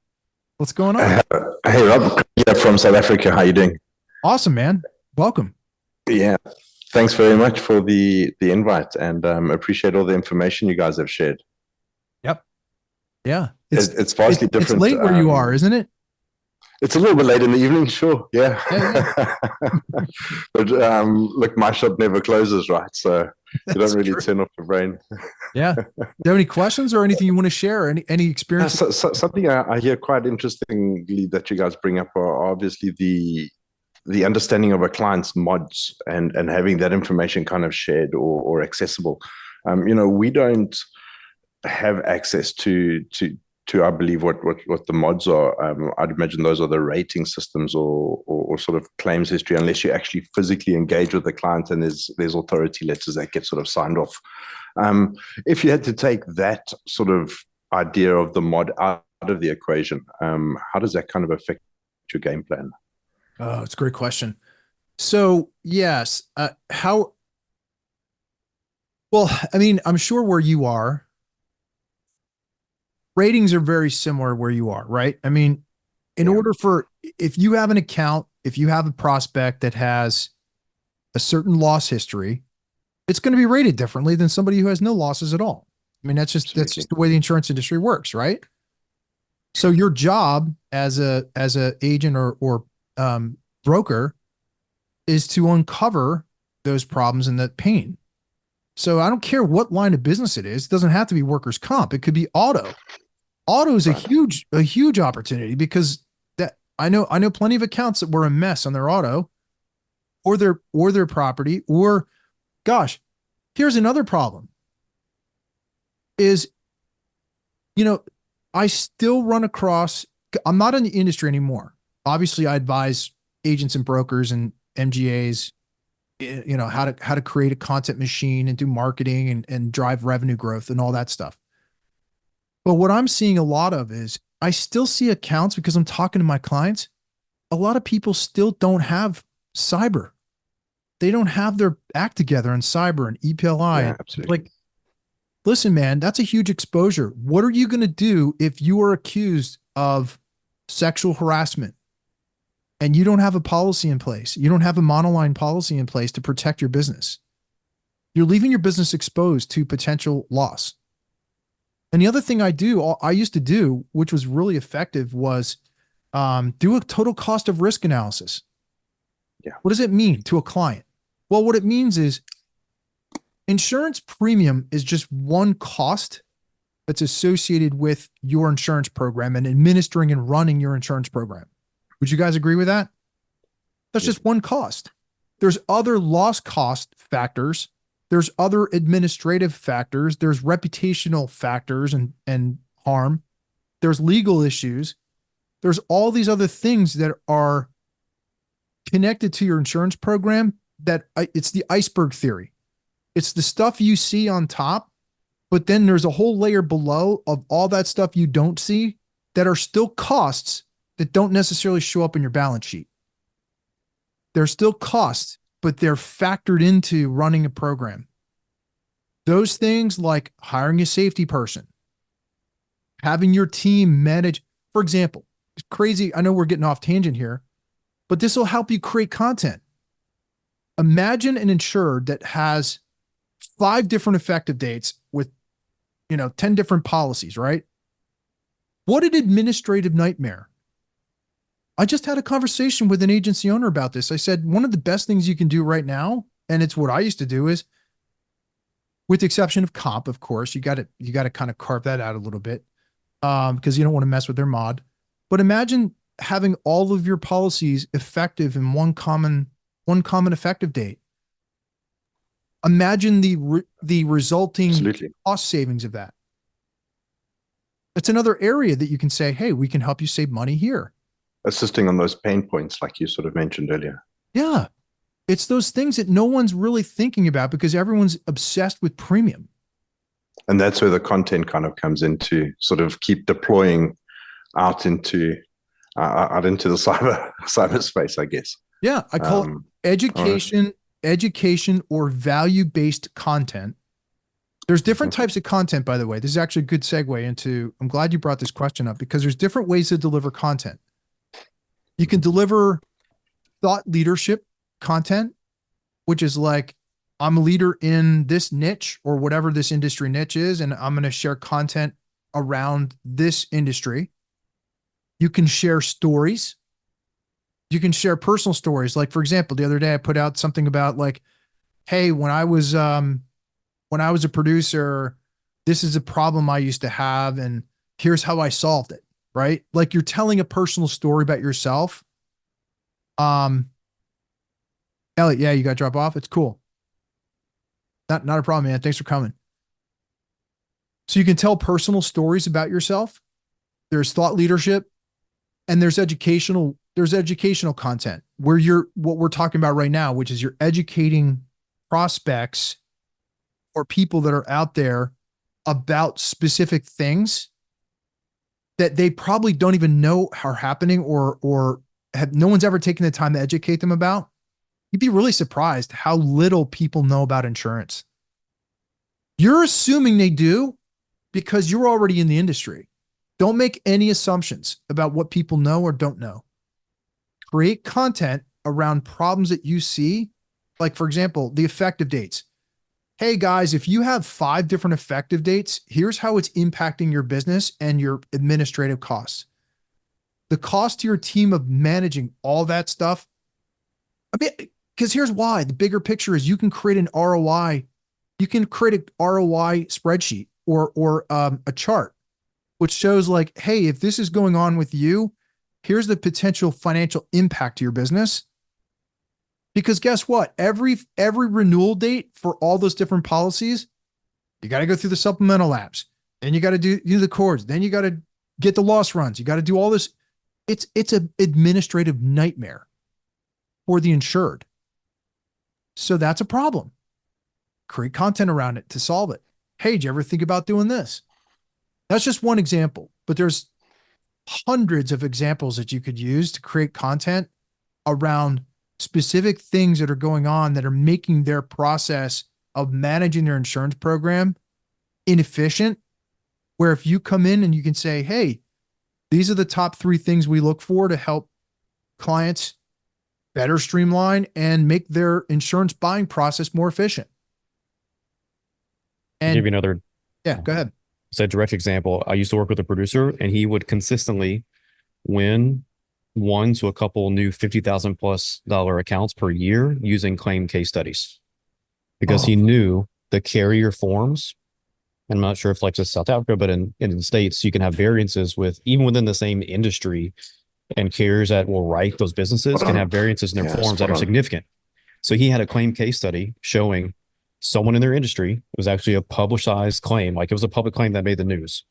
what's going on? Hey, Rob. Yeah, from South Africa. How you doing? Awesome, man. Welcome. Yeah. Thanks very much for the invite, and appreciate all the information you guys have shared. Yep. Yeah. It's vastly different. It's late where you are, isn't it? It's a little bit late in the evening, sure. Yeah. Yeah. But look, my shop never closes, right? So you don't really turn off your brain. Yeah. Do you have any questions or anything you want to share? Or any experience? Something I hear quite interestingly that you guys bring up are obviously the understanding of a client's mods and having that information kind of shared or accessible. We don't have access to I believe what the mods are. I'd imagine those are the rating systems or sort of claims history, unless you actually physically engage with the client and there's authority letters that get sort of signed off. If you had to take that sort of idea of the mod out of the equation, how does that kind of affect your game plan? Oh, it's a great question. So yes, well, I mean, I'm sure where you are, ratings are very similar where you are, right? I mean, if you have an account, if you have a prospect that has a certain loss history, it's going to be rated differently than somebody who has no losses at all. I mean, that's just the way the insurance industry works, right? So your job as a agent or broker is to uncover those problems and that pain. So I don't care what line of business it is. It doesn't have to be workers' comp. It could be auto. Auto is a huge opportunity because that I know plenty of accounts that were a mess on their auto or their property. Or gosh, here's another problem is, I still run across, I'm not in the industry anymore. Obviously I advise agents and brokers and MGAs, how to create a content machine and do marketing and drive revenue growth and all that stuff. But what I'm seeing a lot of is I still see accounts because I'm talking to my clients. A lot of people still don't have cyber. They don't have their act together in cyber and EPLI. Yeah, absolutely. Like, listen, man, that's a huge exposure. What are you going to do if you are accused of sexual harassment and you don't have a policy in place? You don't have a monoline policy in place to protect your business. You're leaving your business exposed to potential loss. And the other thing I used to do, which was really effective, was do a total cost of risk analysis. Yeah. What does it mean to a client? Well, what it means is insurance premium is just one cost that's associated with your insurance program and administering and running your insurance program. Would you guys agree with that? That's just one cost. There's other loss cost factors. There's other administrative factors. There's reputational factors and harm. There's legal issues. There's all these other things that are connected to your insurance program that it's the iceberg theory. It's the stuff you see on top, but then there's a whole layer below of all that stuff you don't see that are still costs that don't necessarily show up in your balance sheet. They're still costs, but they're factored into running a program. Those things like hiring a safety person, having your team manage, for example, it's crazy. I know we're getting off tangent here, but this will help you create content. Imagine an insured that has 5 different effective dates with, 10 different policies, right? What an administrative nightmare. I just had a conversation with an agency owner about this. I said, one of the best things you can do right now, and it's what I used to do, is, with the exception of comp, of course, you got to kind of carve that out a little bit, because you don't want to mess with their mod. But imagine having all of your policies effective in one common effective date. Imagine the resulting Absolutely. cost savings of that. It's another area that you can say, hey, we can help you save money here. Assisting on those pain points, like you sort of mentioned earlier. Yeah. It's those things that no one's really thinking about because everyone's obsessed with premium. And that's where the content kind of comes into sort of keep deploying out into the cyberspace, I guess. Yeah. I call it education or value-based content. There's different types of content, by the way. This is actually a good segue into, I'm glad you brought this question up because there's different ways to deliver content. You can deliver thought leadership content, which is like, I'm a leader in this niche or whatever this industry niche is, and I'm going to share content around this industry. You can share stories. You can share personal stories. Like, for example, the other day I put out something about like, hey, when I was a producer, this is a problem I used to have, and here's how I solved it. Right? Like you're telling a personal story about yourself. Elliot, yeah, you got to drop off. It's cool. Not a problem, man. Thanks for coming. So you can tell personal stories about yourself. There's thought leadership, and there's educational content where what we're talking about right now, which is you're educating prospects or people that are out there about specific things that they probably don't even know are happening or have no one's ever taken the time to educate them about. You'd be really surprised how little people know about insurance. You're assuming they do because you're already in the industry. Don't make any assumptions about what people know or don't know. Create content around problems that you see. Like, for example, the effective dates. Hey guys, if you have 5 different effective dates, here's how it's impacting your business and your administrative costs. the cost to your team of managing all that stuff. I mean, because here's why. The bigger picture is you can create an ROI. You can create an ROI spreadsheet or a chart, which shows like, hey, if this is going on with you, here's the potential financial impact to your business. Because guess what? Every renewal date for all those different policies, you got to go through the supplemental apps. Then you got to do the cords. Then you got to get the loss runs. You got to do all this. It's an administrative nightmare for the insured. So that's a problem. Create content around it to solve it. Hey, did you ever think about doing this? That's just one example, but there's hundreds of examples that you could use to create content around specific things that are going on that are making their process of managing their insurance program inefficient. Where if you come in and you can say, hey, these are the top 3 things we look for to help clients better streamline and make their insurance buying process more efficient. I'll And give you another yeah, go ahead. it's a direct example. I used to work with a producer, and he would consistently win one to a couple new $50,000+ accounts per year using claim case studies, because he knew the carrier forms. I'm not sure if like just South Africa, but in the States, you can have variances with even within the same industry, and carriers that will write those businesses can have variances in their forms that are significant. So he had a claim case study showing someone in their industry. It was actually a publicized claim, like it was a public claim that made the news.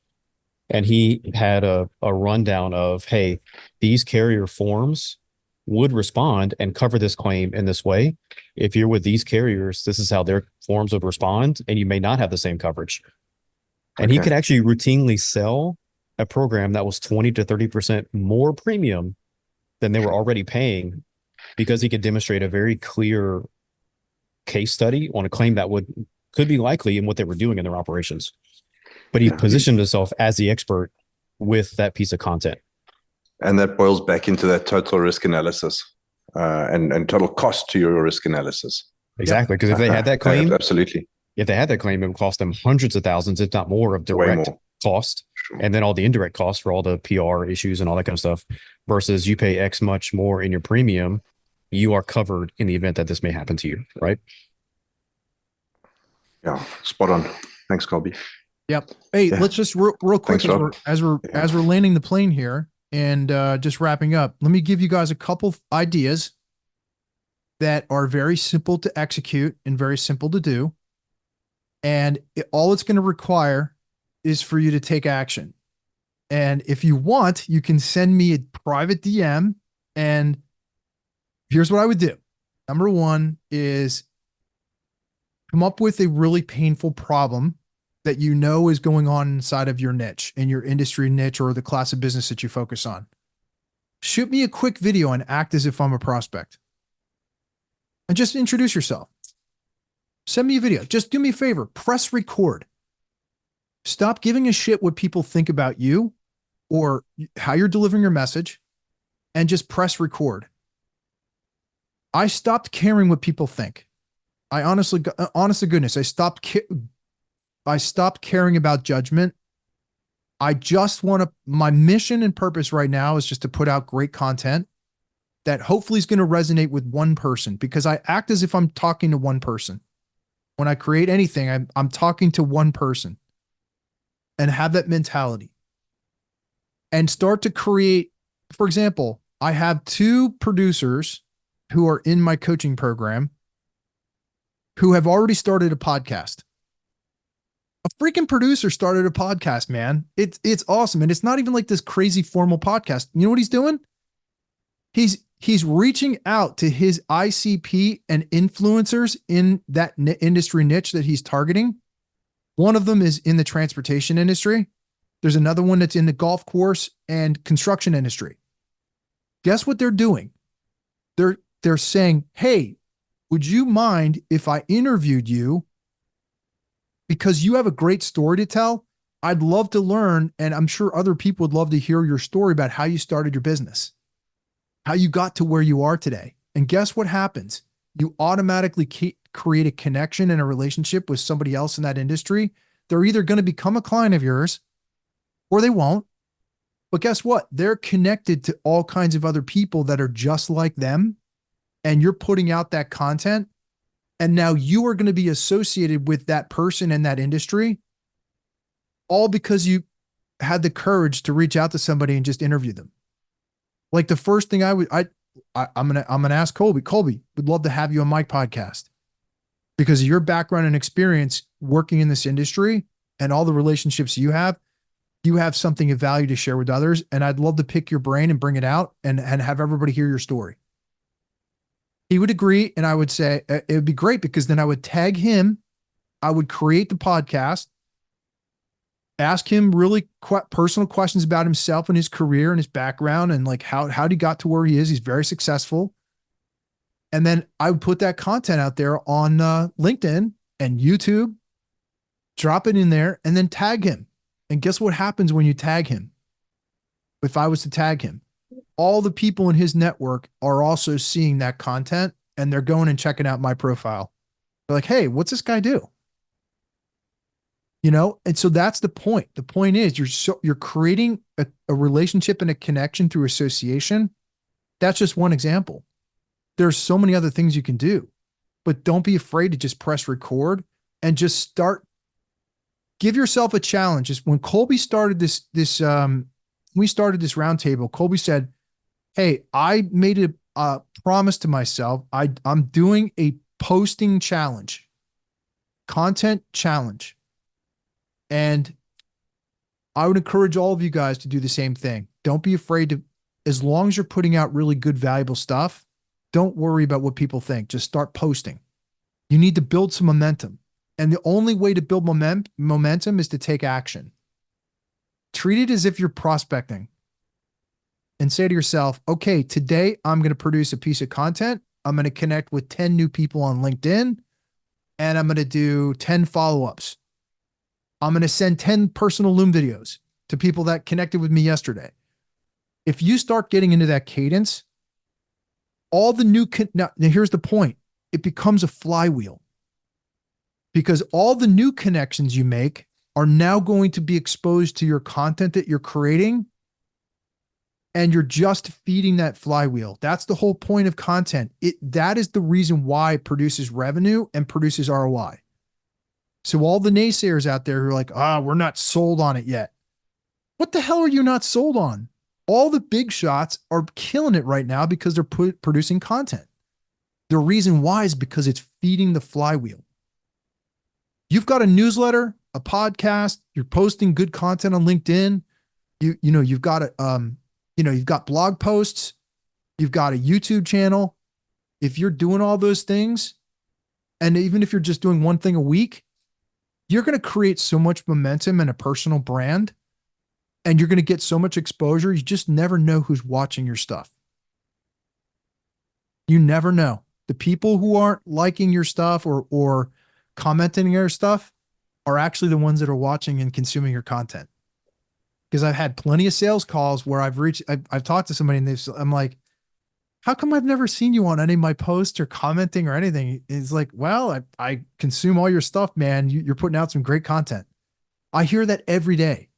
And he had a rundown of, hey, these carrier forms would respond and cover this claim in this way. If you're with these carriers, this is how their forms would respond, and you may not have the same coverage. And he could actually routinely sell a program that was 20 to 30% more premium than they were already paying, because he could demonstrate a very clear case study on a claim that could be likely in what they were doing in their operations. But he positioned himself as the expert with that piece of content. And that boils back into that total risk analysis and total cost to your risk analysis. Exactly. Because if they had that claim, absolutely. If they had that claim, it would cost them hundreds of thousands, if not more, of direct cost. Sure. And then all the indirect costs for all the PR issues and all that kind of stuff, versus you pay X much more in your premium, you are covered in the event that this may happen to you, right? Yeah, spot on. Thanks, Colby. Yep. Hey, let's just real quick, Thanks, as we're landing the plane here and just wrapping up, let me give you guys a couple ideas that are very simple to execute and very simple to do. And all it's going to require is for you to take action. And if you want, you can send me a private DM. And here's what I would do. Number 1 is come up with a really painful problem that you know is going on inside of your niche, in your industry niche, or the class of business that you focus on. Shoot me a quick video and act as if I'm a prospect. And just introduce yourself. Send me a video. Just do me a favor. Press record. Stop giving a shit what people think about you or how you're delivering your message, and just press record. I stopped caring what people think. I honest to goodness, I stopped caring about judgment. I just my mission and purpose right now is just to put out great content that hopefully is going to resonate with one person, because I act as if I'm talking to one person. When I create anything, I'm talking to one person, and have that mentality and start to create. For example, I have 2 producers who are in my coaching program who have already started a podcast. A freaking producer started a podcast, man. It's awesome. And it's not even like this crazy formal podcast. You know what he's doing? He's reaching out to his ICP and influencers in that industry niche that he's targeting. One of them is in the transportation industry. There's another one that's in the golf course and construction industry. Guess what they're doing? They're saying, hey, would you mind if I interviewed you? Because you have a great story to tell. I'd love to learn, and I'm sure other people would love to hear your story about how you started your business, how you got to where you are today. And guess what happens? You automatically create a connection and a relationship with somebody else in that industry. They're either going to become a client of yours or they won't. But guess what? They're connected to all kinds of other people that are just like them. And you're putting out that content. And now you are going to be associated with that person in that industry, all because you had the courage to reach out to somebody and just interview them. Like the first thing I'm gonna ask Colby. Colby, would love to have you on my podcast because of your background and experience working in this industry and all the relationships you have. You have something of value to share with others, and I'd love to pick your brain and bring it out and have everybody hear your story. He would agree, and I would say it would be great because then I would tag him. I would create the podcast, ask him really personal questions about himself and his career and his background and like how he got to where he is. He's very successful. And then I would put that content out there on LinkedIn and YouTube, drop it in there, and then tag him. And guess what happens when you tag him? If I was to tag him, all the people in his network are also seeing that content and they're going and checking out my profile. They're like, hey, what's this guy do? You know, and so that's the point. The point is you're creating a relationship and a connection through association. That's just one example. There's so many other things you can do, but don't be afraid to just press record and just start. Give yourself a challenge. Just when Colby started we started this roundtable, Colby said, hey, I made a promise to myself. I'm doing a posting challenge, content challenge. And I would encourage all of you guys to do the same thing. Don't be afraid to, as long as you're putting out really good, valuable stuff, don't worry about what people think. Just start posting. You need to build some momentum. And the only way to build momentum is to take action. Treat it as if you're prospecting and say to yourself, okay, today I'm going to produce a piece of content. I'm going to connect with 10 new people on LinkedIn and I'm going to do 10 follow-ups. I'm going to send 10 personal Loom videos to people that connected with me yesterday. If you start getting into that cadence, all the new, now here's the point. It becomes a flywheel because all the new connections you make are now going to be exposed to your content that you're creating. And you're just feeding that flywheel. That's the whole point of content. That is the reason why it produces revenue and produces ROI. So all the naysayers out there who are like, we're not sold on it yet. What the hell are you not sold on? All the big shots are killing it right now because they're producing content. The reason why is because it's feeding the flywheel. You've got a newsletter, a podcast, you're posting good content on LinkedIn. You've got you've got blog posts, you've got a YouTube channel. If you're doing all those things, and even if you're just doing one thing a week, you're going to create so much momentum and a personal brand, and you're going to get so much exposure. You just never know who's watching your stuff. You never know. The people who aren't liking your stuff or commenting on your stuff are actually the ones that are watching and consuming your content. Because I've had plenty of sales calls where I've talked to somebody and I'm like, how come I've never seen you on any of my posts or commenting or anything? It's like, well, I consume all your stuff, man. You're putting out some great content. I hear that every day.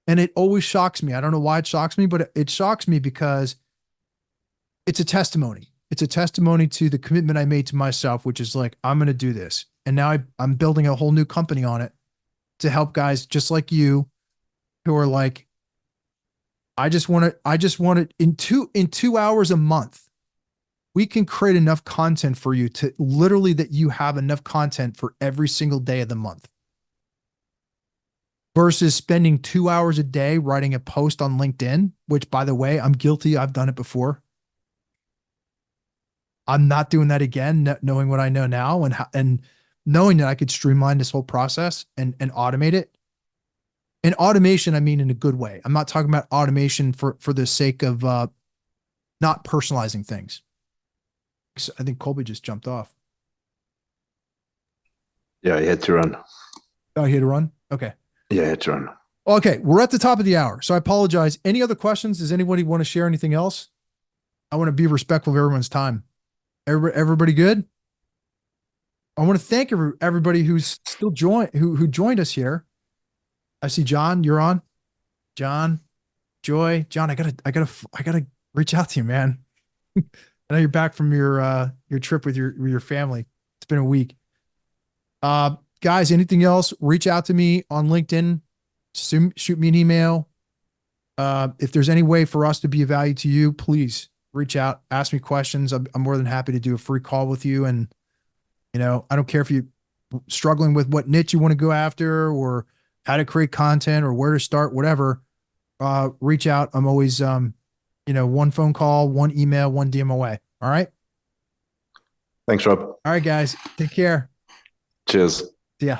And it always shocks me. I don't know why it shocks me, but it shocks me because it's a testimony. It's a testimony to the commitment I made to myself, which is like, I'm going to do this. And now I'm building a whole new company on it to help guys just like you who are like, I just want it in 2 hours a month. We can create enough content for you to literally that you have enough content for every single day of the month versus spending 2 hours a day writing a post on LinkedIn, which by the way, I'm guilty. I've done it before. I'm not doing that again, knowing what I know now and knowing that I could streamline this whole process and automate it. And automation, I mean, in a good way. I'm not talking about automation for the sake of not personalizing things. I think Colby just jumped off. Yeah, he had to run. Oh, he had to run? Okay. Yeah, he had to run. Okay, we're at the top of the hour, so I apologize. Any other questions? Does anybody want to share anything else? I want to be respectful of everyone's time. Everybody good? I want to thank everybody who's still who joined us here. I see John, you're on. John, Joy, John, I gotta reach out to you, man. I know you're back from your trip with your family. It's been a week. Guys, anything else? Reach out to me on LinkedIn. Shoot me an email. If there's any way for us to be of value to you, please reach out, ask me questions. I'm more than happy to do a free call with you. And, I don't care if you're struggling with what niche you want to go after or how to create content or where to start, whatever. Reach out. I'm always, one phone call, one email, one DM away. All right. Thanks, Rob. All right, guys. Take care. Cheers. See ya.